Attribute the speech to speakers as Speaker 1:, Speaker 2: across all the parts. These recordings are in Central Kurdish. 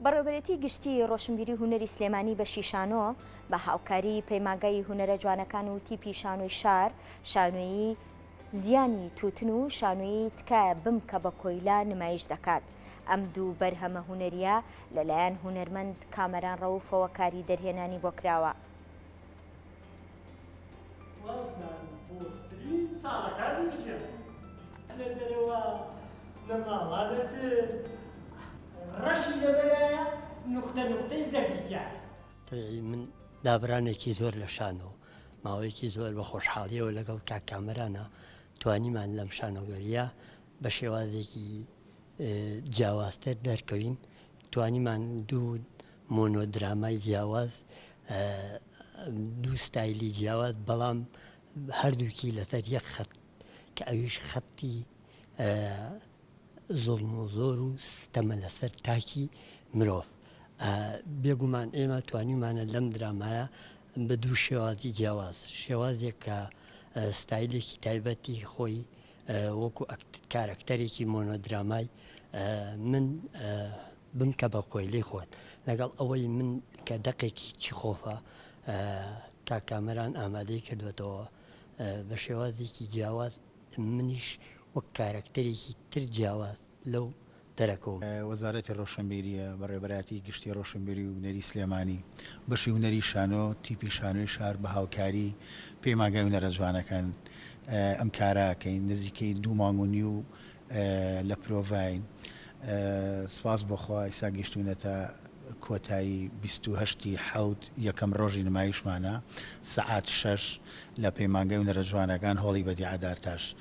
Speaker 1: بەڕێوەبەرێتی گشتی ڕۆشنبیری هونەری سلێمانی بە شیشانۆ بە هاوکاری پەیمانگای هونەرە جوانەکان و تیپی شانۆی شار، شانۆیی زیانی تووتن و شانۆیی تکایە بمکە بە کۆیلا نمایش دەکات. ئەم دوو بەرهەمە هونەریە لەلایەن هونەرمەند کامەران ڕەوفەوە کاری دەرهێنانی بۆ کراوە.
Speaker 2: ڕەشی لەبەرایە نوختە نوختەی زەردیتیە.
Speaker 3: من دابرانێکی زۆر لە شانەوە ماوەیەکی زۆر بە خۆشحاڵیەوە لەگەڵ کاکامەرانە توانیمان لەم شانۆگەریە بە شێوازێکی جیاوازتر دەرکەوین. توانیمان دوو مۆنۆدرامای جیاواز، دوو ستایلی جیاواز، بەڵام هەردووکی لەسەر یەک خەت کە ئەویش خەتی زوڵم و زۆر و ستەمە لەسەر تاکی مرۆڤ. بێگومان ئێمە توانیمانە لەم درامایە بە دوو شێوازی جیاواز، شێوازێک کە ستایلێکی تایبەتی خۆی وەکو کارکتەرێکی مۆنۆدرامای من بمکە بە کۆیلەی خۆت، لەگەڵ ئەوەی من کە دەقێکی چیخۆفە کاکامەران ئامادەی کردوێتەوە بە شێوازێکی جیاواز، منیش وەک کارکتەرێکی تر جیاواز لەو دەرەکەوم.
Speaker 4: وەزارەتی ڕۆشنبیریە بەڕێوەبەراتی گشتی ڕۆشنبیری و هونەری سلێمانی بەشی هونەری شانۆ تیپی شانۆی شار بە هاوکاری پەیمانگای هونەرە جوانەکان ئەم کاراکەین نزیکەی 2 مانگ و نیو لە پرۆڤین. سپاس بۆخوا ئیسا گەیشتوونەتە کۆتایی 28 حەوت یەکەم ڕۆژی نمایشمانە سەعات 6 لە پەیمانگای هونەرە جوانەکان هۆڵی بەدیعەدارتاش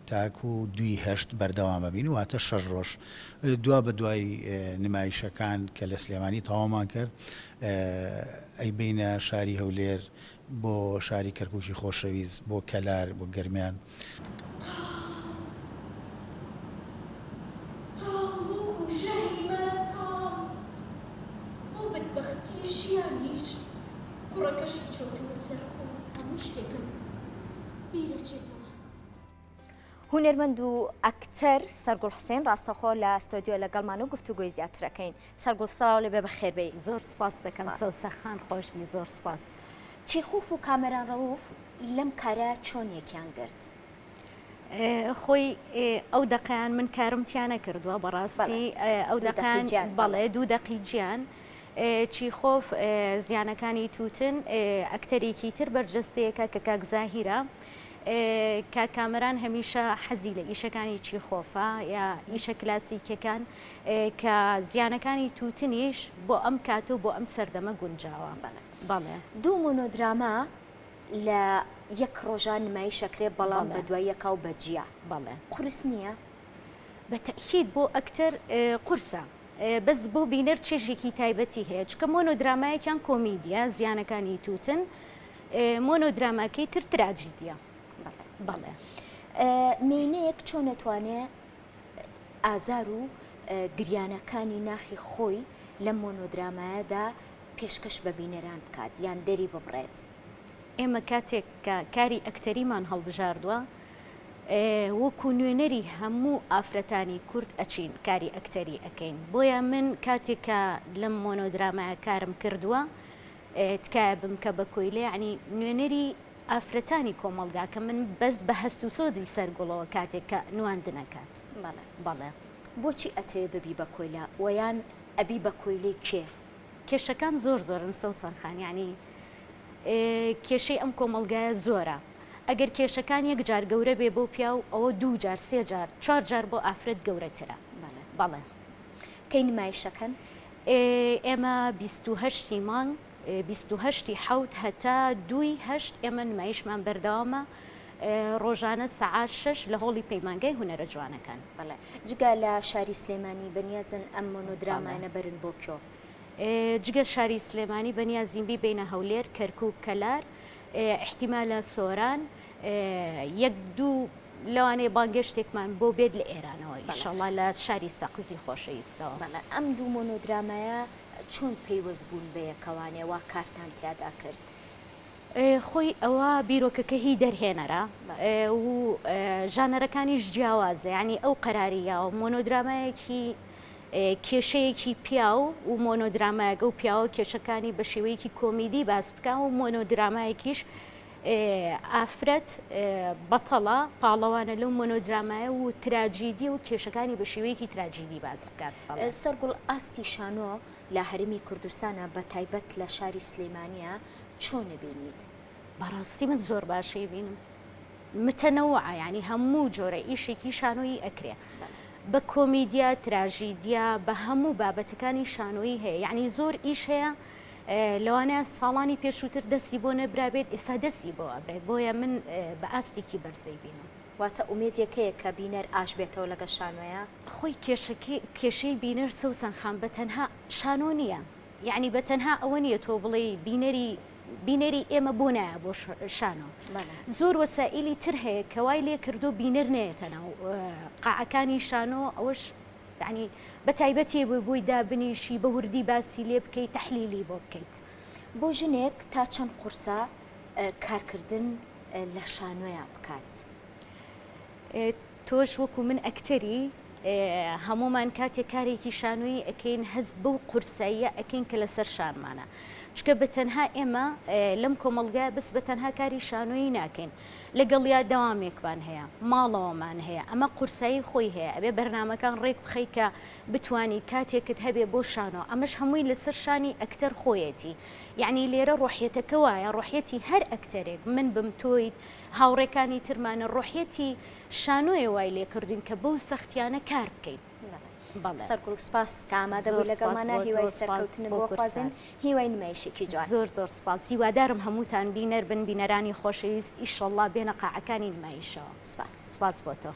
Speaker 4: تاکو 2/8 بەردەوامە بین واتە 6 ڕۆژ دوا بە دوای نمایشەکان کە لە سلێمانی تەواومان کرد ئەی بینە شاری هەولێر بۆ شاری کەرکووکی خۆشەویست بۆ کەلار بۆ گەرمیان.
Speaker 5: کوڕەکەشی چۆتەوە سەرخۆ هەموو شتێکم بیرەچێتەوە.
Speaker 1: هونەرمەند و ئەکتەر سەرگوڵ حسێن ڕاستەخۆ لە ستۆدیۆ لەگەڵمان و گفتوگۆی زیاترەکەین. سەرگوڵ سڵاو لەبێ بەخێربەی.
Speaker 6: زۆر سپاس دەکەم سەوسەخان خۆشبی، زۆر سپاس.
Speaker 1: چیخوف و کامەران ڕەوف لەم کارە چۆن یەکیان گرت؟
Speaker 6: خۆی ئەو دەقیان من کارمتیانە کردووە بەڕاستی ئەو دەقیان بەڵێ 2 دەقی گیان. چیخۆف زیانەکانی تووتن ئەکتەرێکی تر بەرجەستەیەکە کە کاک زاهیرە. کاکامەران هەمیشە حەزی لە ئیشەکانی چیخۆفە یا ئیشە کلاسیکەکان کە زیانەکانی تووتنیش بۆ ئەم کات و بۆ ئەم سەردەمە گونجاوە. بەڵێ
Speaker 1: 2 مۆنۆدراما لە یەک ڕۆژان نمایشەکرێ بەڵام بە دوای یەکا و بەجیا.
Speaker 6: بەڵێ
Speaker 1: قورس نییە؟
Speaker 6: بە تەکید بۆ ئەکتەر قورسە، بەس بۆ بینەر چێژێکی تایبەتی هەیە چکە مۆنۆدرامایەکیان کۆمیدیە زیانەکانی تووتن، مۆنۆدراماکەی تر تراجیدیە. بەڵێ
Speaker 1: مینەیەک چۆن نەتوانێت ئازار و گریانەکانی ناخی خۆی لە مۆنۆدرامایەدا پێشکەش بە بینەران بکات یان دەری ببڕێت؟
Speaker 6: ئێمە کاتێک کە کاری ئەکتەریمان هەڵبژاردووە وەکو نوێنەری هەموو ئافرەتانی کورد ئەچین کاری ئەکتەری ئەەکەین. بۆیە من کاتێک کە لەم مۆنۆدرامایە کارم کردووە تکایە بمکە بە کۆیلێ، یعنی نوێنەری ئافرەتانی کۆمەڵگا کە من بەس بە هەست و سۆزی سەرگوڵەوە کاتێک کە نواندنەکات. بەڵێ
Speaker 1: بۆچی ئەتەوێ ببی بە کۆیلا وەیان ئەبی بە کۆیلەی کێ؟
Speaker 6: کێشەکان زۆرن سەوسەرخان، یعنی کێشەی ئەم کۆمەڵگایە زۆرە. ئەگەر کێشەکان یەک جار گەورە بێ بۆ پیا و ئەوە 2 جار 3 جار 4 جار بۆ ئافرەت گەورەترە. بەڵێ
Speaker 1: کەی نمایشەکەن؟
Speaker 6: ئێمە 28 مانگ 28 حەوت هەتا 2/8 ئێمە نمایشمان بەردەوامە ڕۆژانە سەعات 6 لە هۆڵی پەیمانگای هونەرە جوانەکان.
Speaker 1: بەڵێ جگە لە شاری سلێمانی بەنیازن ئەم مۆنۆدرامانە بەرن بۆ کۆ؟
Speaker 6: جگە شاری سلێمانی بەنیازین بینە هەولێر، کەرکووک، کەلار، احتیمالە سۆران، 1-2 لەوانەیە بانگەشتێکمان بۆ بێت لە ئێرانەوە ئینشەڵڵا لە شاری سەقزی خۆشەویستەوە.
Speaker 1: ئەم 2 مۆنۆدرامایە چۆن پەیوەست بوون بە یەکەوانێ وا کارتان تیادا کرد؟
Speaker 6: خۆی ئەوە بیرۆکەکە هی دەرهێنەرە و ژانەرەکانیش جیاوازە، یعنی ئەو قەراریە و مۆنۆدرامایەکی کێشەیەکی پیاو و مۆنۆدرامایەکە و پیاوە کێشەکانی بە شێوەیەکی کۆمیدی باس بکە و مۆنۆدرامایەکیش ئافرەت بەتەڵە پاڵەوانە لەو مۆنۆدرامایە و تراجیدی و کێشەکانی بە شێوەیەکی تراجیدی باس بکات.
Speaker 1: سەرگوڵ ئاستی شانۆ لە هەرمی کوردستانە بە تایبەت لە شاری سلێمانیە چۆنە بینیت؟
Speaker 6: بەڕاستی من زۆر باشەی بینم، متەنەوعە، ینی هەموو جۆرە ئیشێکی شانۆیی ئەکرێ، بە کۆمیدیا، تراژیدیا، بە هەموو بابەتەکانی شانۆیی هەیە، یعنی زۆر ئیش هەیە لەوانەیە ساڵانی پێشووتر دەستی بۆ نەبرابێت، ئێستا دەستی بۆ ئەبرێت، بۆیە من بە ئاستێکی بەرزەی بینم.
Speaker 1: واتە ئومێدێکەیە کە بینەر ئاش بێتەوە لەگە شانۆیە؟
Speaker 6: خۆی کێشەی بینەر سەوسن خان بە تەنها شانۆ نییە، یعنی بە تەنها ئەوە نییە تۆ بڵێ بینەری ئێمە بۆ نایە بۆ شانۆ، زۆر وەسائلی تر هەیە کەوای لێ کردو بینەر نێتەنە قاعەکانی شانۆ، ئەوەش ینی بە تایبەتی بۆی دابنیشی بە وردی باسی لێ بکەیت، تەحلیلی بۆ بکەیت.
Speaker 1: بۆ ژنێک تا چەند قورسە کارکردن لە شانۆیە بکات؟
Speaker 6: تۆش وەکو من ئەکتەری هەمومان کاتێک کارێکی شانۆیی ئەکەین هەست بەو قورساییە ئەکەین کە لەسەر شانمانە، چکە بە تەنها ئێمە لەم کۆمەڵگای بس بە تەنها کاری شانۆیی ناکەین، لەگەڵیا دەوامێکمان هەیە، ماڵەوەمان هەیە، ئەمە قورسایی خۆی هەیە، ئەبێ بەرنامەکان ڕێک بخەی کە بتانی کاتێکت هەبێ بۆ شانۆ، ئەمەش هەمووی لەسەر شانی ئەکتەر خۆیەتی، یعنی لێرە ڕۆحیەتەکە وایە، ڕۆحیەتی هەر ئەکتەرێک من بم تۆیت هاوڕێکانی ترمانە ڕۆحیەتی شانۆیە وای لێ کردوین کە بەو سەختیانە کار بکەین.
Speaker 1: سەرگوڵ سپاس کە ئامادەبووی لەگەڵمانە، هیوای سەرکەوتن بۆ خوازن، هیوای نمایشێکی جوان.
Speaker 6: زۆر سپاس، هیوادارم هەمووتان بینەر بن، بینەرانی خۆشەویست، ئیشەڵڵا بێنە قاعەکانی نمایشەوە.
Speaker 1: سپاس
Speaker 6: بۆ تۆ.